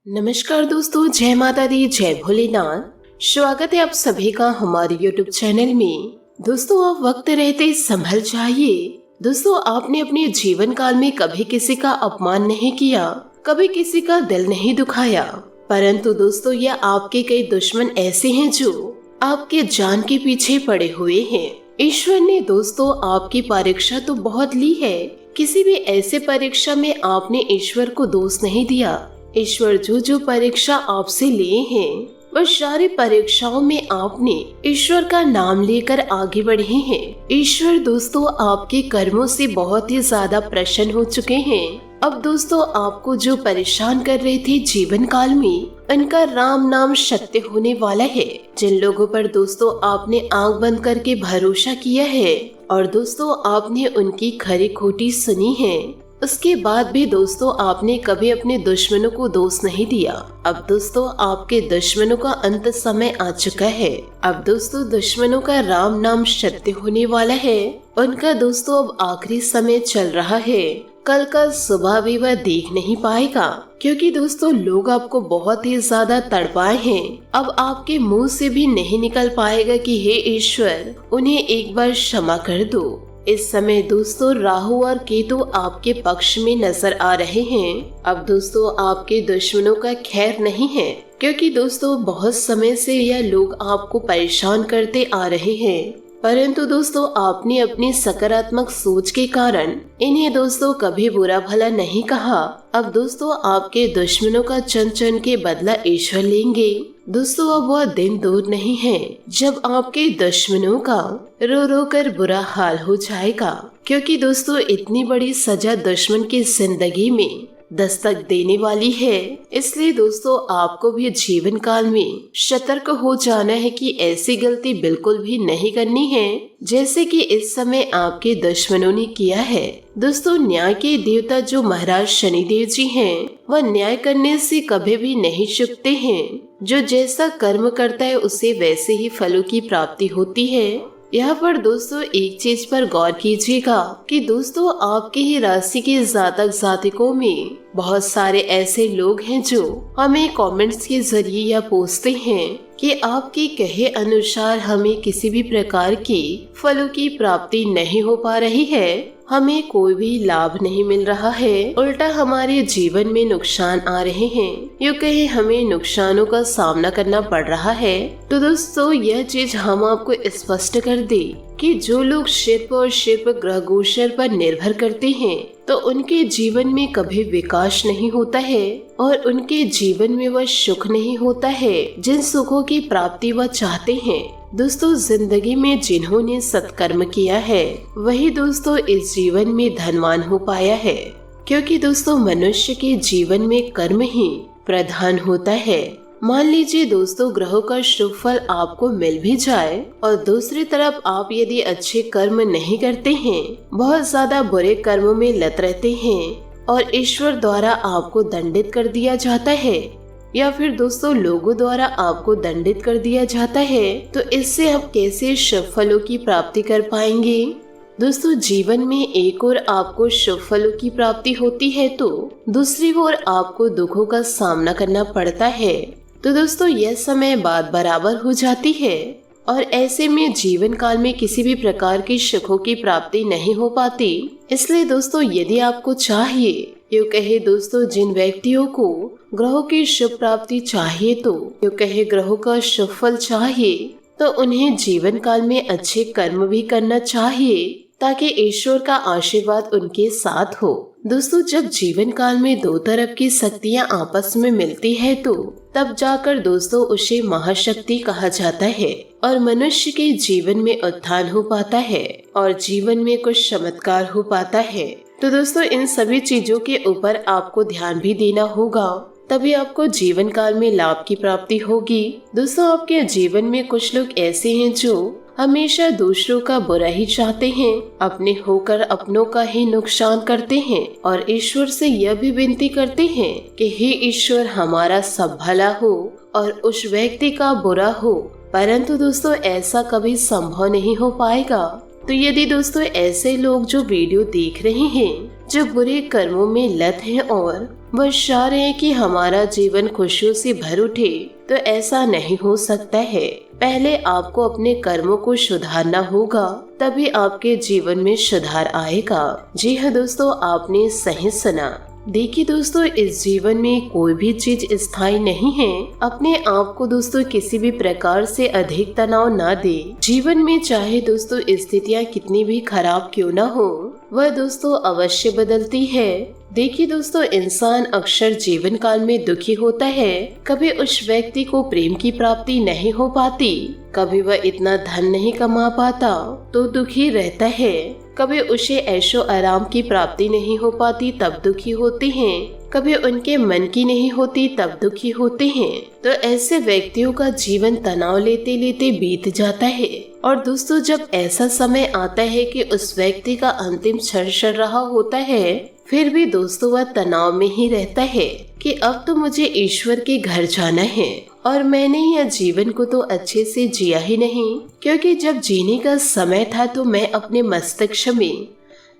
नमस्कार दोस्तों, जय माता दी, जय भोलेनाथ। स्वागत है आप सभी का हमारे YouTube चैनल में। दोस्तों, आप वक्त रहते संभल जाइए। दोस्तों, आपने अपने जीवन काल में कभी किसी का अपमान नहीं किया, कभी किसी का दिल नहीं दुखाया, परंतु दोस्तों यह आपके कई दुश्मन ऐसे हैं जो आपके जान के पीछे पड़े हुए हैं। ईश्वर ने दोस्तों आपकी परीक्षा तो बहुत ली है, किसी भी ऐसे परीक्षा में आपने ईश्वर को दोष नहीं दिया। ईश्वर जो परीक्षा आपसे लिए हैं, वह सारी परीक्षाओं में आपने ईश्वर का नाम लेकर आगे बढ़े हैं। ईश्वर दोस्तों आपके कर्मों से बहुत ही ज्यादा प्रसन्न हो चुके हैं। अब दोस्तों आपको जो परेशान कर रहे थे जीवन काल में, उनका राम नाम सत्य होने वाला है। जिन लोगों पर दोस्तों आपने आंख बंद करके भरोसा किया है और दोस्तों आपने उनकी खरी खोटी सुनी है, उसके बाद भी दोस्तों आपने कभी अपने दुश्मनों को दोष नहीं दिया। अब दोस्तों आपके दुश्मनों का अंत समय आ चुका है। अब दोस्तों दुश्मनों का राम नाम सत्य होने वाला है। उनका दोस्तों अब आखिरी समय चल रहा है। कल का सुबह भी वह देख नहीं पाएगा, क्योंकि दोस्तों लोग आपको बहुत ही ज्यादा तड़पाए हैं। अब आपके मुंह से भी नहीं निकल पाएगा कि हे ईश्वर, उन्हें एक बार क्षमा कर दो। इस समय दोस्तों राहु और केतु आपके पक्ष में नजर आ रहे हैं। अब दोस्तों आपके दुश्मनों का खैर नहीं है, क्योंकि दोस्तों बहुत समय से यह लोग आपको परेशान करते आ रहे हैं, परंतु दोस्तों आपने अपनी सकारात्मक सोच के कारण इन्हें दोस्तों कभी बुरा भला नहीं कहा। अब दोस्तों आपके दुश्मनों का चुन चुन के बदला ईश्वर लेंगे। दोस्तों अब वह दिन दूर नहीं है जब आपके दुश्मनों का रो रो कर बुरा हाल हो जाएगा, क्योंकि दोस्तों इतनी बड़ी सजा दुश्मन की जिंदगी में दस्तक देने वाली है। इसलिए दोस्तों आपको भी जीवन काल में सतर्क हो जाना है कि ऐसी गलती बिल्कुल भी नहीं करनी है जैसे कि इस समय आपके दुश्मनों ने किया है। दोस्तों न्याय के देवता जो महाराज शनिदेव जी हैं, वह न्याय करने से कभी भी नहीं चूकते हैं। जो जैसा कर्म करता है उसे वैसे ही फलों की प्राप्ति होती है। यहाँ पर दोस्तों एक चीज पर गौर कीजिएगा कि दोस्तों आपके ही राशि के जातक जातिकों में बहुत सारे ऐसे लोग हैं जो हमें कमेंट्स के जरिए यह पूछते हैं कि आपके कहे अनुसार हमें किसी भी प्रकार की फलों की प्राप्ति नहीं हो पा रही है, हमें कोई भी लाभ नहीं मिल रहा है, उल्टा हमारे जीवन में नुकसान आ रहे हैं, यूँ कहे हमें नुकसानों का सामना करना पड़ रहा है। तो दोस्तों यह चीज हम आपको स्पष्ट कर दे कि जो लोग शिल्प और शिल्प ग्रह गोचर पर निर्भर करते हैं, तो उनके जीवन में कभी विकास नहीं होता है और उनके जीवन में वह सुख नहीं होता है जिन सुखों की प्राप्ति वह चाहते हैं। दोस्तों जिंदगी में जिन्होंने सत्कर्म किया है वही दोस्तों इस जीवन में धनवान हो पाया है, क्योंकि दोस्तों मनुष्य के जीवन में कर्म ही प्रधान होता है। मान लीजिए दोस्तों ग्रहों का शुभ फल आपको मिल भी जाए और दूसरी तरफ आप यदि अच्छे कर्म नहीं करते हैं, बहुत ज्यादा बुरे कर्मों में लत रहते हैं और ईश्वर द्वारा आपको दंडित कर दिया जाता है या फिर दोस्तों लोगों द्वारा आपको दंडित कर दिया जाता है, तो इससे आप कैसे शुभ फलों की प्राप्ति कर पाएंगे। दोस्तों जीवन में एक ओर आपको शुभ फलों की प्राप्ति होती है तो दूसरी ओर आपको दुखों का सामना करना पड़ता है। तो दोस्तों यह समय बात बराबर हो जाती है और ऐसे में जीवन काल में किसी भी प्रकार की सुखों की प्राप्ति नहीं हो पाती। इसलिए दोस्तों यदि आपको चाहिए, यूँ कहे दोस्तों जिन व्यक्तियों को ग्रहों की शुभ प्राप्ति चाहिए, तो यूँ कहे ग्रहों का शुभ फल चाहिए, तो उन्हें जीवन काल में अच्छे कर्म भी करना चाहिए ताकि ईश्वर का आशीर्वाद उनके साथ हो। दोस्तों जब जीवन काल में दो तरफ की शक्तियाँ आपस में मिलती है तो तब जाकर दोस्तों उसे महाशक्ति कहा जाता है और मनुष्य के जीवन में उत्थान हो पाता है और जीवन में कुछ चमत्कार हो पाता है। तो दोस्तों इन सभी चीजों के ऊपर आपको ध्यान भी देना होगा, तभी आपको जीवन काल में लाभ की प्राप्ति होगी। दोस्तों आपके जीवन में कुछ लोग ऐसे हैं जो हमेशा दूसरों का बुरा ही चाहते हैं, अपने होकर अपनों का ही नुकसान करते हैं और ईश्वर से यह भी विनती करते हैं कि हे ईश्वर हमारा सब भला हो और उस व्यक्ति का बुरा हो, परंतु दोस्तों ऐसा कभी संभव नहीं हो पाएगा। तो यदि दोस्तों ऐसे लोग जो वीडियो देख रहे हैं, जो बुरे कर्मों में लत हैं और वह चाह रहे हैं कि हमारा जीवन खुशियों से भर उठे, तो ऐसा नहीं हो सकता है। पहले आपको अपने कर्मों को सुधारना होगा, तभी आपके जीवन में सुधार आएगा। जी हाँ दोस्तों, आपने सही सुना। देखिए दोस्तों, इस जीवन में कोई भी चीज स्थायी नहीं है। अपने आप को दोस्तों किसी भी प्रकार से अधिक तनाव ना दे। जीवन में चाहे दोस्तों स्थितियाँ कितनी भी खराब क्यों ना हो, वह दोस्तों अवश्य बदलती है। देखिए दोस्तों, इंसान अक्सर जीवन काल में दुखी होता है। कभी उस व्यक्ति को प्रेम की प्राप्ति नहीं हो पाती, कभी वह इतना धन नहीं कमा पाता तो दुखी रहता है, कभी उसे ऐशो आराम की प्राप्ति नहीं हो पाती तब दुखी होते हैं, कभी उनके मन की नहीं होती तब दुखी होते हैं। तो ऐसे व्यक्तियों का जीवन तनाव लेते लेते बीत जाता है। और दोस्तों, जब ऐसा समय आता है कि उस व्यक्ति का अंतिम क्षण चल रहा होता है, फिर भी दोस्तों वह तनाव में ही रहता है कि अब तो मुझे ईश्वर के घर जाना है और मैंने यह जीवन को तो अच्छे से जिया ही नहीं, क्योंकि जब जीने का समय था तो मैं अपने मस्तिष्क में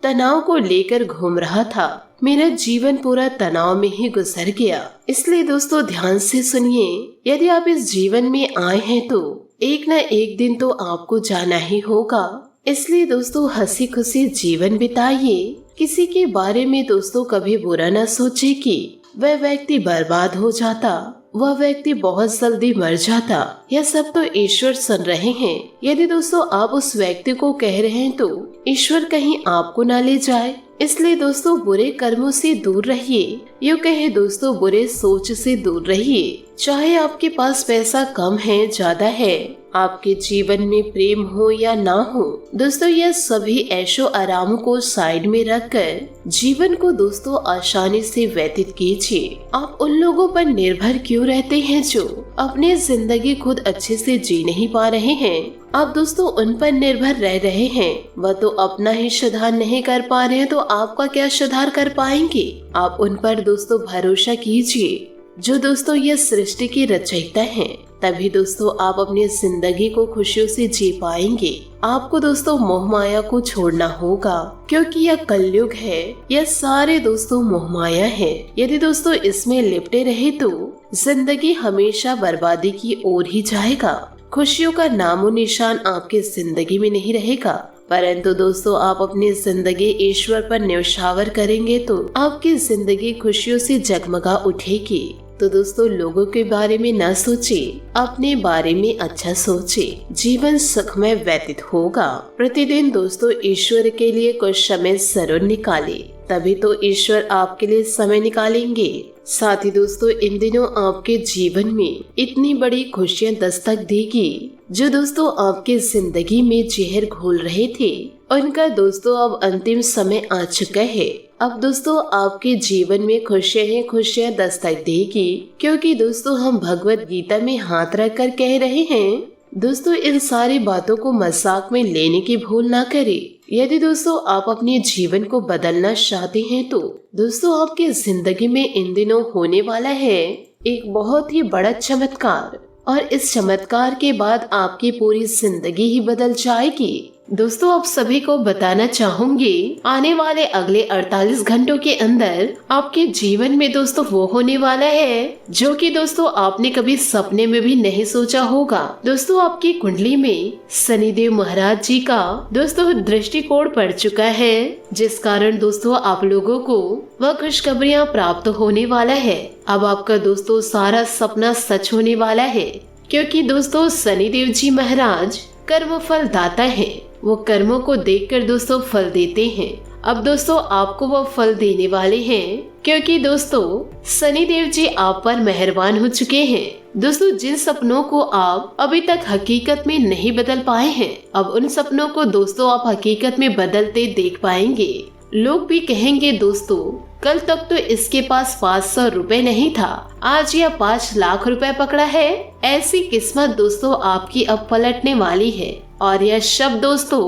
तनाव को लेकर घूम रहा था। मेरा जीवन पूरा तनाव में ही गुजर गया। इसलिए दोस्तों ध्यान से सुनिए, यदि आप इस जीवन में आए हैं तो एक न एक दिन तो आपको जाना ही होगा। इसलिए दोस्तों हंसी खुशी जीवन बिताइए। किसी के बारे में दोस्तों कभी बुरा न सोचे कि वह व्यक्ति बर्बाद हो जाता, वह व्यक्ति बहुत जल्दी मर जाता। यह सब तो ईश्वर सुन रहे हैं। यदि दोस्तों आप उस व्यक्ति को कह रहे हैं तो ईश्वर कहीं आपको ना ले जाए। इसलिए दोस्तों बुरे कर्मों से दूर रहिए, यूँ कहे दोस्तों बुरे सोच से दूर रहिए। चाहे आपके पास पैसा कम है ज्यादा है, आपके जीवन में प्रेम हो या ना हो, दोस्तों यह सभी ऐशो आराम को साइड में रखकर जीवन को दोस्तों आसानी से व्यतीत कीजिए। आप उन लोगों पर निर्भर क्यों रहते हैं जो अपनी जिंदगी खुद अच्छे से जी नहीं पा रहे हैं? आप दोस्तों उन पर निर्भर रह रहे हैं, वह तो अपना ही सुधार नहीं कर पा रहे हैं, तो आपका क्या सुधार कर पाएंगे? आप उन पर दोस्तों भरोसा कीजिए जो दोस्तों यह सृष्टि की रचयिता हैं। तभी दोस्तों आप अपनी जिंदगी को खुशियों से जी पाएंगे। आपको दोस्तों मोह माया को छोड़ना होगा, क्योंकि यह कलयुग है। यह सारे दोस्तों मोह माया है। यदि दोस्तों इसमें लिपटे रहे तो जिंदगी हमेशा बर्बादी की ओर ही जाएगा। खुशियों का नामो निशान आपकी जिंदगी में नहीं रहेगा। परंतु दोस्तों आप अपनी जिंदगी ईश्वर पर न्यौछावर करेंगे तो आपकी जिंदगी खुशियों से जगमगा उठेगी। तो दोस्तों लोगों के बारे में न सोचे, अपने बारे में अच्छा सोचे। जीवन सुखमय व्यतीत होगा। प्रतिदिन दोस्तों ईश्वर के लिए कुछ समय जरूर निकाले, तभी तो ईश्वर आपके लिए समय निकालेंगे। साथ ही दोस्तों इन दिनों आपके जीवन में इतनी बड़ी खुशियां दस्तक देगी जो दोस्तों आपके जिंदगी में जहर घोल रहे थे, उनका दोस्तों अब अंतिम समय आ चुका है। अब दोस्तों आपके जीवन में खुशियां ही खुशियां दस्तक देगी, क्योंकि दोस्तों हम भगवत गीता में हाथ रख कर कह रहे हैं। दोस्तों इन सारी बातों को मजाक में लेने की भूल ना करें। यदि दोस्तों आप अपने जीवन को बदलना चाहते हैं तो दोस्तों आपकी जिंदगी में इन दिनों होने वाला है एक बहुत ही बड़ा चमत्कार, और इस चमत्कार के बाद आपकी पूरी जिंदगी ही बदल जाएगी। दोस्तों आप सभी को बताना चाहूंगी, आने वाले अगले 48 घंटों के अंदर आपके जीवन में दोस्तों वो होने वाला है जो कि दोस्तों आपने कभी सपने में भी नहीं सोचा होगा। दोस्तों आपकी कुंडली में शनिदेव महाराज जी का दोस्तों दृष्टिकोण पड़ चुका है, जिस कारण दोस्तों आप लोगों को वह खुशखबरियाँ प्राप्त होने वाला है। अब आपका दोस्तों सारा सपना सच होने वाला है, क्योंकि दोस्तों शनिदेव जी महाराज कर्म फल दाता है। वो कर्मों को देखकर दोस्तों फल देते हैं। अब दोस्तों आपको वो फल देने वाले हैं, क्योंकि दोस्तों शनिदेव जी आप पर मेहरबान हो चुके हैं। दोस्तों जिन सपनों को आप अभी तक हकीकत में नहीं बदल पाए हैं, अब उन सपनों को दोस्तों आप हकीकत में बदलते देख पाएंगे। लोग भी कहेंगे दोस्तों कल तक तो इसके पास 500 रुपए नहीं था, आज यह 5 लाख रुपए पकड़ा है। ऐसी किस्मत दोस्तों आपकी अब पलटने वाली है, और यह शब्द दोस्तों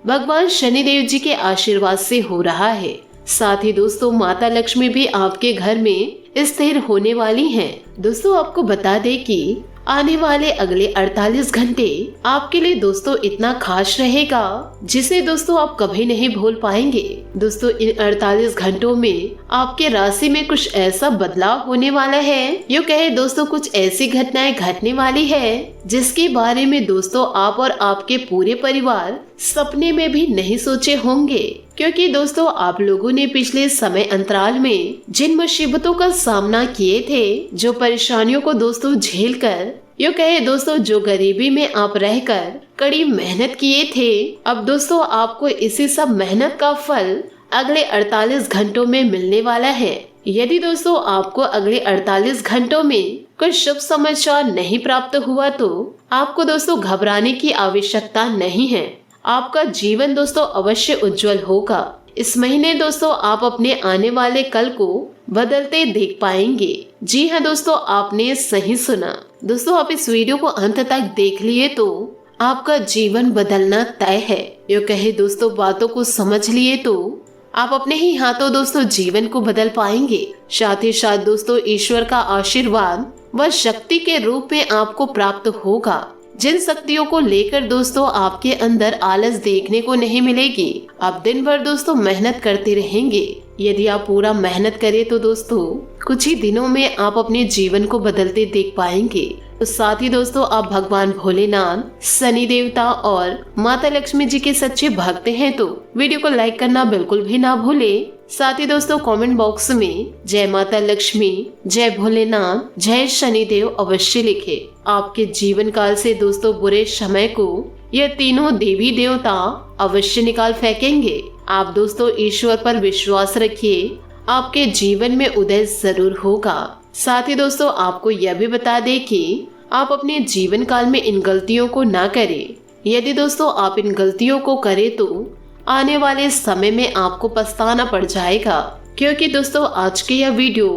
भगवान शनिदेव जी के आशीर्वाद से हो रहा है। साथ ही दोस्तों माता लक्ष्मी भी आपके घर में स्थिर होने वाली हैं। दोस्तों आपको बता दें कि आने वाले अगले 48 घंटे आपके लिए दोस्तों इतना खास रहेगा जिसे दोस्तों आप कभी नहीं भूल पाएंगे। दोस्तों इन 48 घंटों में आपके राशि में कुछ ऐसा बदलाव होने वाला है, यूँ कहे दोस्तों कुछ ऐसी घटनाएं घटने वाली है जिसके बारे में दोस्तों आप और आपके पूरे परिवार सपने में भी नहीं सोचे होंगे। क्योंकि दोस्तों आप लोगों ने पिछले समय अंतराल में जिन मुसीबतों का सामना किए थे, जो परेशानियों को दोस्तों झेल कर, यूँ कहे दोस्तों जो गरीबी में आप रहकर कड़ी मेहनत किए थे, अब दोस्तों आपको इसी सब मेहनत का फल अगले 48 घंटों में मिलने वाला है। यदि दोस्तों आपको अगले 48 घंटों में कोई शुभ समाचार नहीं प्राप्त हुआ तो आपको दोस्तों घबराने की आवश्यकता नहीं है। आपका जीवन दोस्तों अवश्य उज्जवल होगा। इस महीने दोस्तों आप अपने आने वाले कल को बदलते देख पाएंगे। जी हाँ दोस्तों, आपने सही सुना। दोस्तों आप इस वीडियो को अंत तक देख लिए तो आपका जीवन बदलना तय है। यो कहे दोस्तों बातों को समझ लिए तो आप अपने ही हाथों दोस्तों जीवन को बदल पाएंगे। साथ ही साथ दोस्तों ईश्वर का आशीर्वाद व शक्ति के रूप में आपको प्राप्त होगा, जिन शक्तियों को लेकर दोस्तों आपके अंदर आलस देखने को नहीं मिलेगी। आप दिन भर दोस्तों मेहनत करते रहेंगे। यदि आप पूरा मेहनत करें तो दोस्तों कुछ ही दिनों में आप अपने जीवन को बदलते देख पाएंगे। तो साथ ही दोस्तों आप भगवान भोलेनाथ, शनि देवता और माता लक्ष्मी जी के सच्चे भक्त हैं तो वीडियो को लाइक करना बिल्कुल भी ना भूले। साथ ही दोस्तों कमेंट बॉक्स में जय माता लक्ष्मी, जय भोलेनाथ, जय शनिदेव अवश्य लिखे। आपके जीवन काल से दोस्तों बुरे समय को ये तीनों देवी देवता अवश्य निकाल फेंकेंगे। आप दोस्तों ईश्वर पर विश्वास रखिए, आपके जीवन में उदय जरूर होगा। साथ ही दोस्तों आपको यह भी बता दें कि आप अपने जीवन काल में इन गलतियों को ना करें। यदि दोस्तों आप इन गलतियों को करें तो आने वाले समय में आपको पछताना पड़ जाएगा। क्योंकि दोस्तों आज की यह वीडियो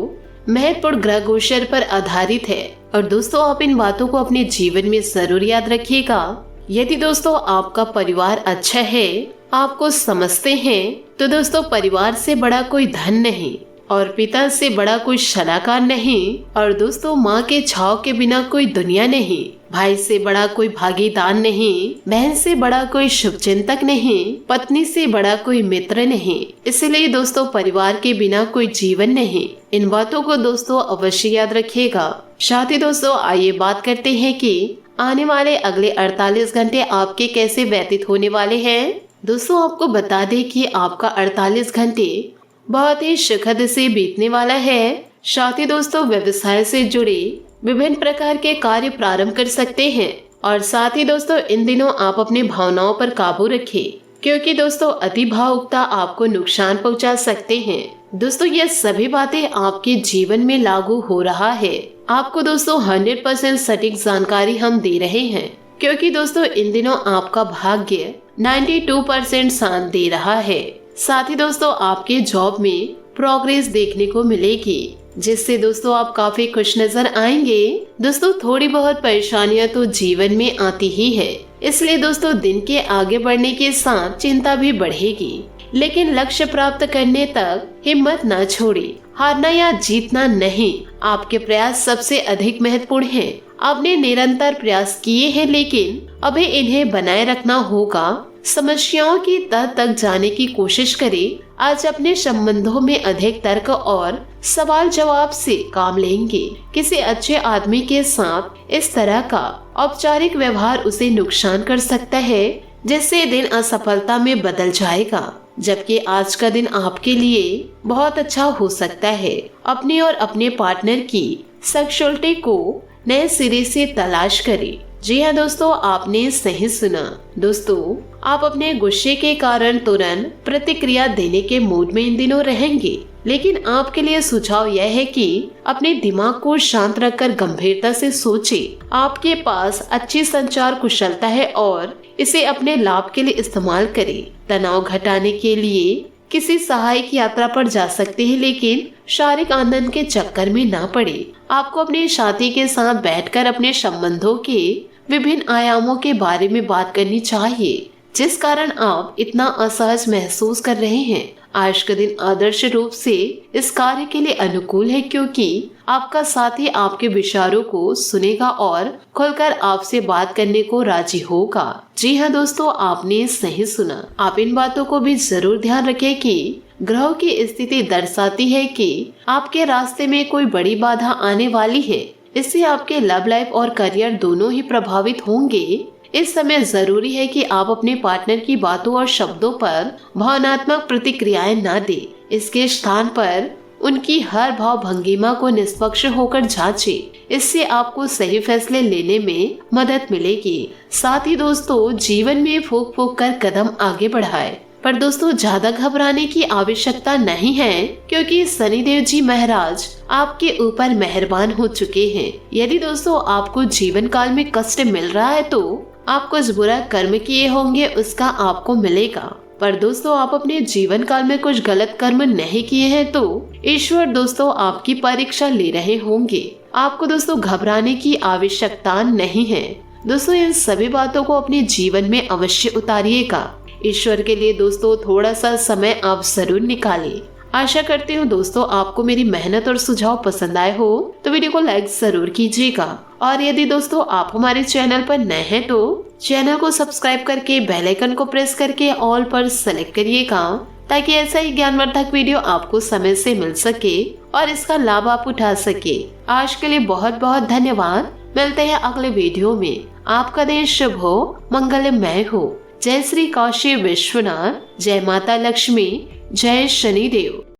महत्वपूर्ण ग्रह गोचर पर आधारित है और दोस्तों आप इन बातों को अपने जीवन में जरूर याद रखिएगा। यदि दोस्तों आपका परिवार अच्छा है, आपको समझते हैं, तो दोस्तों परिवार से बड़ा कोई धन नहीं और पिता से बड़ा कोई सलाहकार नहीं और दोस्तों माँ के छाव के बिना कोई दुनिया नहीं, भाई से बड़ा कोई भागीदार नहीं, बहन से बड़ा कोई शुभचिंतक नहीं, पत्नी से बड़ा कोई मित्र नहीं। इसलिए दोस्तों परिवार के बिना कोई जीवन नहीं। इन बातों को दोस्तों अवश्य याद रखिएगा। साथ ही दोस्तों आइए बात करते हैं कि आने वाले अगले 48 घंटे आपके कैसे व्यतीत होने वाले हैं। दोस्तों आपको बता दें कि आपका 48 घंटे बहुत ही सुखद से बीतने वाला है। साथ ही दोस्तों व्यवसाय से जुड़े विभिन्न प्रकार के कार्य प्रारंभ कर सकते हैं और साथ ही दोस्तों इन दिनों आप अपनी भावनाओं पर काबू रखें, क्योंकि दोस्तों अति भावुकता आपको नुकसान पहुंचा सकते हैं। दोस्तों ये सभी बातें आपके जीवन में लागू हो रहा है। आपको दोस्तों 100% सटीक जानकारी हम दे रहे हैं, क्योंकि दोस्तों इन दिनों आपका भाग्य 92% साथ दे रहा है। साथ ही दोस्तों आपके जॉब में प्रोग्रेस देखने को मिलेगी, जिससे दोस्तों आप काफी खुश नजर आएंगे। दोस्तों थोड़ी बहुत परेशानियां तो जीवन में आती ही है, इसलिए दोस्तों दिन के आगे बढ़ने के साथ चिंता भी बढ़ेगी, लेकिन लक्ष्य प्राप्त करने तक हिम्मत न छोड़े। हारना या जीतना नहीं, आपके प्रयास सबसे अधिक महत्वपूर्ण है। आपने निरंतर प्रयास किए हैं, लेकिन अभी इन्हें बनाए रखना होगा। समस्याओं की तह तक जाने की कोशिश करें। आज अपने संबंधों में अधिक तर्क और सवाल जवाब से काम लेंगे। किसी अच्छे आदमी के साथ इस तरह का औपचारिक व्यवहार उसे नुकसान कर सकता है, जिससे दिन असफलता में बदल जाएगा। जबकि आज का दिन आपके लिए बहुत अच्छा हो सकता है। अपने और अपने पार्टनर की सेक्सुअलिटी को नए सिरे से तलाश करें। जी हाँ दोस्तों, आपने सही सुना। दोस्तों आप अपने गुस्से के कारण तुरंत प्रतिक्रिया देने के मूड में इन दिनों रहेंगे, लेकिन आपके लिए सुझाव यह है कि अपने दिमाग को शांत रखकर गंभीरता से सोचें। आपके पास अच्छी संचार कुशलता है और इसे अपने लाभ के लिए इस्तेमाल करें। तनाव घटाने के लिए किसी सहायक यात्रा पर जा सकते हैं, लेकिन शारीरिक आनंद के चक्कर में ना पड़े। आपको अपने साथी के साथ बैठकर अपने संबंधों के विभिन्न आयामों के बारे में बात करनी चाहिए, जिस कारण आप इतना असहज महसूस कर रहे हैं। आज का दिन आदर्श रूप से इस कार्य के लिए अनुकूल है, क्योंकि आपका साथी आपके विचारों को सुनेगा और खुलकर आपसे बात करने को राजी होगा। जी हाँ दोस्तों, आपने सही सुना। आप इन बातों को भी जरूर ध्यान रखें कि ग्रहों की स्थिति दर्शाती है कि आपके रास्ते में कोई बड़ी बाधा आने वाली है। इससे आपके लव लाइफ और करियर दोनों ही प्रभावित होंगे। इस समय जरूरी है कि आप अपने पार्टनर की बातों और शब्दों पर भावनात्मक प्रतिक्रियाएं न दें। इसके स्थान पर उनकी हर भाव भंगिमा को निष्पक्ष होकर जांचें। इससे आपको सही फैसले लेने में मदद मिलेगी। साथ ही दोस्तों, जीवन में फूंक फूंक कर कदम आगे बढ़ाएं। पर दोस्तों, ज्यादा घबराने की आवश्यकता नहीं है, क्योंकि शनिदेव जी महाराज आपके ऊपर मेहरबान हो चुके हैं। यदि दोस्तों आपको जीवन काल में कष्ट मिल रहा है तो आप कुछ बुरा कर्म किए होंगे, उसका आपको मिलेगा। पर दोस्तों, आप अपने जीवन काल में कुछ गलत कर्म नहीं किए हैं तो ईश्वर दोस्तों आपकी परीक्षा ले रहे होंगे। आपको दोस्तों घबराने की आवश्यकता नहीं है। दोस्तों, इन सभी बातों को अपने जीवन में अवश्य उतारिएगा। ईश्वर के लिए दोस्तों थोड़ा सा समय आप जरूर निकालें। आशा करती हूँ दोस्तों आपको मेरी मेहनत और सुझाव पसंद आए हो तो वीडियो को लाइक जरूर कीजिएगा। और यदि दोस्तों आप हमारे चैनल पर नए हैं तो चैनल को सब्सक्राइब करके बेल आइकन को प्रेस करके ऑल पर सेलेक्ट करिएगा, ताकि ऐसा ही ज्ञानवर्धक वीडियो आपको समय से मिल सके और इसका लाभ आप उठा सके। आज के लिए बहुत बहुत धन्यवाद। मिलते हैं अगले वीडियो में। आपका दिन शुभ हो, मंगलमय हो। जय श्री काशी विश्वनाथ, जय माता लक्ष्मी, जय शनिदेव।